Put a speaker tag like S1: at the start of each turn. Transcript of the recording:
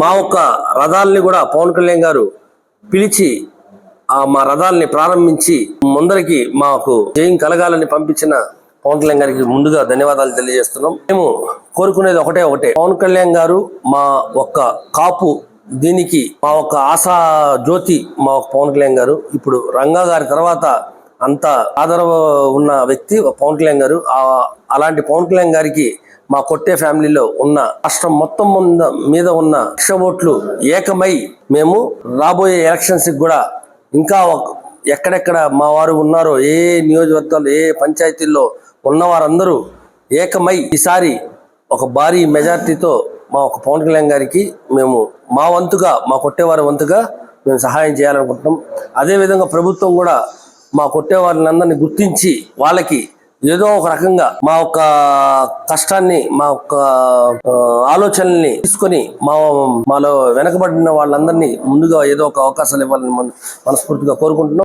S1: మా ఒక్క రథాలని కూడా పవన్ కళ్యాణ్ గారు పిలిచి మా రథాలని ప్రారంభించి ముందరికి మాకు జయం కలగాలని పంపించిన పవన్ కళ్యాణ్ గారికి ముందుగా ధన్యవాదాలు తెలియజేస్తున్నాం. మేము కోరుకునేది ఒకటే పవన్ కళ్యాణ్ గారు మా ఒక్క కాపు దీనికి మా ఒక్క ఆశా జ్యోతి మా ఒక్క పవన్ కళ్యాణ్ గారు. ఇప్పుడు రంగా గారి తర్వాత అంత ఆదరవ ఉన్న వ్యక్తి పవన్ కళ్యాణ్ గారు. అలాంటి పవన్ కళ్యాణ్ గారికి మా కొట్టే ఫ్యామిలీలో ఉన్న రాష్ట్రం మొత్తం మీద ఉన్న లక్ష ఓట్లు ఏకమై మేము రాబోయే ఎలక్షన్స్ కూడా ఇంకా ఎక్కడెక్కడ మా వారు ఉన్నారో ఏ నియోజకవర్గాలు ఏ పంచాయతీల్లో ఉన్న వారందరూ ఏకమై ఈసారి ఒక భారీ మెజార్టీతో మా ఒక పవన్ కళ్యాణ్ గారికి మేము మా వంతుగా మా కొట్టేవారి వంతుగా మేము సహాయం చేయాలనుకుంటున్నాం. అదేవిధంగా ప్రభుత్వం కూడా మా కొట్టేవారిని అందరినీ గుర్తించి వాళ్ళకి ఏదో ఒక రకంగా మా యొక్క కష్టాన్ని మా యొక్క ఆలోచనల్ని తీసుకొని మాలో వెనకబడిన వాళ్ళందరినీ ముందుగా ఏదో ఒక అవకాశాలు ఇవ్వాలని మనస్ఫూర్తిగా కోరుకుంటున్నాం.